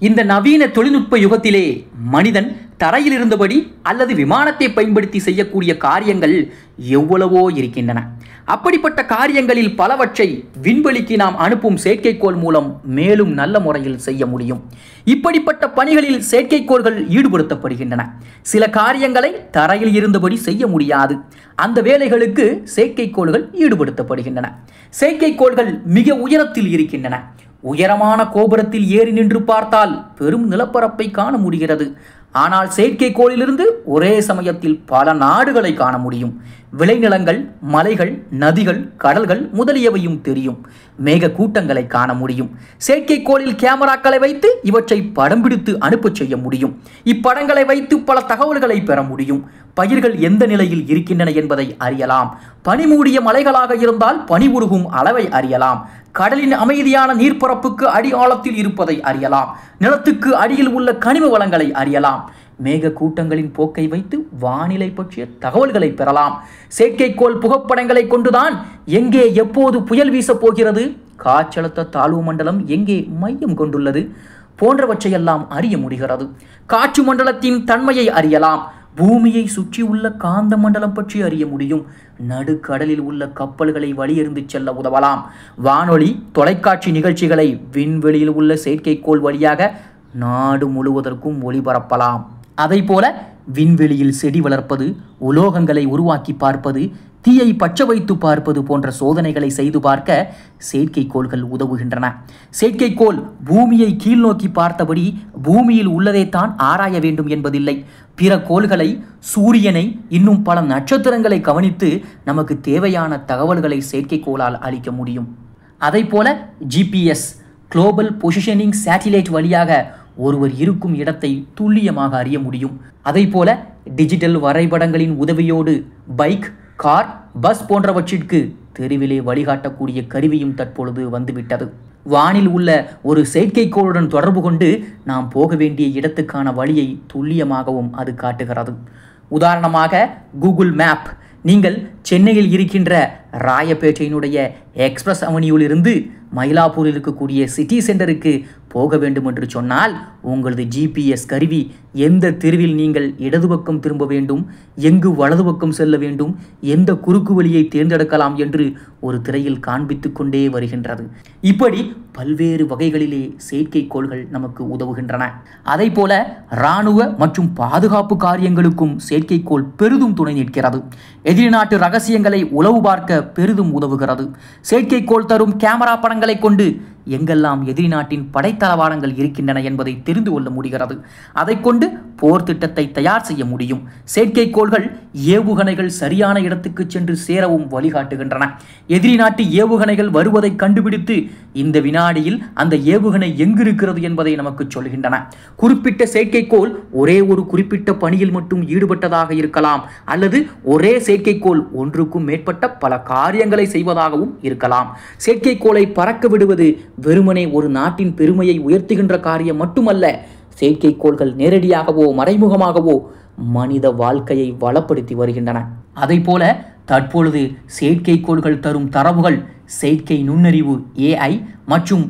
இந்த நவீன தொழில்நுட்ப யுகத்திலே மனிதன் தரையில் இருந்தபடி அல்லது விமானத்தை பயன்படுத்தி செய்யக்கூடிய காரியங்கள் எவ்வளவோ இருக்கின்றன. அப்படிப்பட்ட காரியங்களில் பலவற்றை விண்வெளிக்கு நாம் அனுப்பும் செயற்கைக்கோள் மூலம் மேலும் நல்ல முறையில் செய்ய முடியும். இப்படிப்பட்ட பணிகளில் செயற்கைக்கோள்கள் ஈடுபடுத்தப்படுகின்றன. சில காரியங்களை தரையில் இருந்தபடி செய்ய முடியாது. அந்த வேலைகளுக்கு செயற்கைக்கோள்கள் ஈடுபடுத்தப்படுகின்றன. செயற்கைக்கோள்கள் மிக உயரத்தில் இருக்கின்றன. உயரமான கோபுரத்தில் ஏறி நின்று பார்த்தால் பெரும் நிலப்பரப்பை காண முடிகிறது. ஆனால் செயற்கைக்கோளிலிருந்து ஒரே சமயத்தில் பல நாடுகளை காண முடியும். விளைநிலங்கள், மலைகள், நதிகள், கடல்கள் முதலியவையும் தெரியும். மேக கூட்டங்களை காண முடியும். செயற்கைக்கோளில் கேமராக்களை வைத்து இவற்றை படம் பிடித்து அனுப்ப செய்ய முடியும். இப்படங்களை வைத்து பல தகவல்களை பெற முடியும். பயிர்கள் எந்த நிலையில் இருக்கின்றன என்பதை அறியலாம். பனிமூடிய மலைகளாக இருந்தால் பனி உருகும் அளவை அறியலாம். கடலின் அமைதியான நீர்ப்பரப்புக்கு அடி ஆழத்தில் இருப்பதை அறியலாம். நிலத்துக்கு அடியில் உள்ள கனிம வளங்களை அறியலாம். மேக கூட்டங்களின் போக்கை வைத்து வானிலை பற்றிய தகவல்களை பெறலாம். செயற்கைக்கோள் புகைப்படங்களை கொண்டுதான் எங்கே எப்போது புயல் வீசப் போகிறது, காற்றழுத்த தாழ்வு மண்டலம் எங்கே மையம் கொண்டுள்ளது போன்றவற்றையெல்லாம் அறிய முடிகிறது. காற்று மண்டலத்தின் தன்மையை அறியலாம். பூமியை சுற்றியுள்ள காந்த மண்டலம் பற்றி அறிய முடியும். நடுக்கடலில் உள்ள கப்பல்களை வழியறிந்து செல்ல உதவலாம். வானொலி, தொலைக்காட்சி நிகழ்ச்சிகளை விண்வெளியில் உள்ள செயற்கைக்கோள் வழியாக நாடு முழுவதற்கும் ஒளிபரப்பலாம். அதை போல விண்வெளியில் செடி வளர்ப்பது, உலோகங்களை உருவாக்கி பார்ப்பது, தீயை பற்ற வைத்து பார்ப்பது போன்ற சோதனைகளை செய்து பார்க்க செயற்கைக்கோள்கள் உதவுகின்றன. செயற்கைக்கோள் பூமியை கீழ் நோக்கி பார்த்தபடி பூமியில் உள்ளதைத்தான் ஆராய வேண்டும் என்பதில்லை. பிற கோள்களை, சூரியனை, இன்னும் பல நட்சத்திரங்களை கவனித்து நமக்கு தேவையான தகவல்களை செயற்கைக்கோளால் அளிக்க முடியும். அதை போல GPS, குளோபல் பொசிஷனிங் சேட்டிலைட் வழியாக ஒருவர் இருக்கும் இடத்தை துல்லியமாக அறிய முடியும். அதை போல டிஜிட்டல் வரைபடங்களின் உதவியோடு பைக், கார், பஸ் போன்றவற்றிற்கு தெருவிலே வழிகாட்டக்கூடிய கருவியும் தற்பொழுது வந்துவிட்டது. வானில் உள்ள ஒரு செயற்கைக்கோளுடன் தொடர்பு கொண்டு நாம் போக வேண்டிய இடத்துக்கான வழியை துல்லியமாகவும் அது காட்டுகிறது. உதாரணமாக கூகுள் மேப் நீங்கள் சென்னையில் இருக்கின்ற ராயப்பேட்டையினுடைய எக்ஸ்பிரஸ் அவென்யூவிலிருந்து மயிலாப்பூரில் இருக்கக்கூடிய சிட்டி சென்டருக்கு போக வேண்டும் என்று சொன்னால் உங்களது GPS கருவி எந்த தெருவில் நீங்கள் இடது பக்கம் திரும்ப வேண்டும், எங்கு வலது பக்கம் செல்ல வேண்டும், எந்த குறுக்கு வழியை தேர்ந்தெடுக்கலாம் என்று ஒரு திரையில் காண்பித்து கொண்டே வருகின்றது. இப்படி பல்வேறு வகைகளிலே செயற்கைக்கோள்கள் நமக்கு உதவுகின்றன. அதை போல இராணுவ மற்றும் பாதுகாப்பு காரியங்களுக்கும் செயற்கைக்கோள் பெரிதும் துணை நிற்கிறது. எதிரி நாட்டு ரகசியங்களை உளவு பார்க்க பெரிதும் உதவுகிறது. செயற்கைக்கோள் தரும் கேமரா படங்களை கொண்டு எங்கெல்லாம் எதிரி நாட்டின் படைத்தளவாடங்கள் இருக்கின்றன என்பதை தெரிந்து கொள்ள முடிகிறது. அதை கொண்டு போர் திட்டத்தை தயார் செய்ய முடியும். செயற்கைக்கோள்கள் ஏவுகணைகள் சரியான இடத்துக்கு சென்று சேரவும் வழிகாட்டுகின்றன. எதிரி நாட்டு ஏவுகணைகள் வருவதை கண்டுபிடித்து இந்த வினாடியில் அந்த ஏவுகணை எங்கிருக்கிறது என்பதை நமக்கு சொல்கின்றன. குறிப்பிட்ட செயற்கைக்கோள் ஒரே ஒரு குறிப்பிட்ட பணியில் மட்டும் ஈடுபட்டதாக இருக்கலாம், அல்லது ஒரே செயற்கைக்கோள் ஒன்றுக்கும் மேற்பட்ட பல காரியங்களை செய்வதாகவும் இருக்கலாம். செயற்கைக்கோளை பறக்க விடுவது வெறுமனே ஒரு நாட்டின் பெருமையை உயர்த்துகின்ற காரியம் மட்டுமல்ல, செயற்கைக்கோள்கள் நேரடியாகவோ மறைமுகமாகவோ மனித வாழ்க்கையை வளப்படுத்தி வருகின்றன. அதை போல தற்பொழுது செயற்கைக்கோள்கள் தரும் தரவுகள் செயற்கை நுண்ணறிவு AI மற்றும்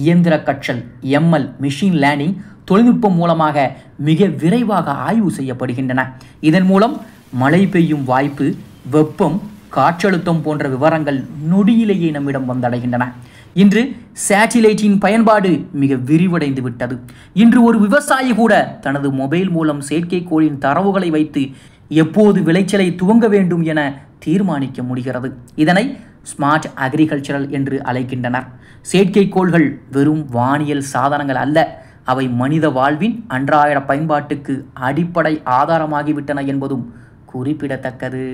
இயந்திர கற்றல் ML மிஷின் லேர்னிங் தொழில்நுட்பம் மூலமாக மிக விரைவாக ஆய்வு செய்யப்படுகின்றன. இதன் மூலம் மழை பெய்யும் வாய்ப்பு, வெப்பம், காற்றழுத்தம் போன்ற விவரங்கள் நொடியிலேயே நம்மிடம் வந்தடைகின்றன. இன்று சேட்டிலைட்டின் பயன்பாடு மிக விரிவடைந்து விட்டது. இன்று ஒரு விவசாயி கூட தனது மொபைல் மூலம் செயற்கைக்கோளின் தரவுகளை வைத்து எப்போது விளைச்சலை துவங்க வேண்டும் என தீர்மானிக்க முடிகிறது. இதனை ஸ்மார்ட் அக்ரிகல்ச்சரல் என்று அழைக்கின்றனர். செயற்கைக்கோள்கள் வெறும் வானியல் சாதனங்கள் அல்ல, அவை மனித வாழ்வின் அன்றாட பயன்பாட்டுக்கு அடிப்படை ஆதாரமாகிவிட்டன என்பதும் குறிப்பிடத்தக்கது.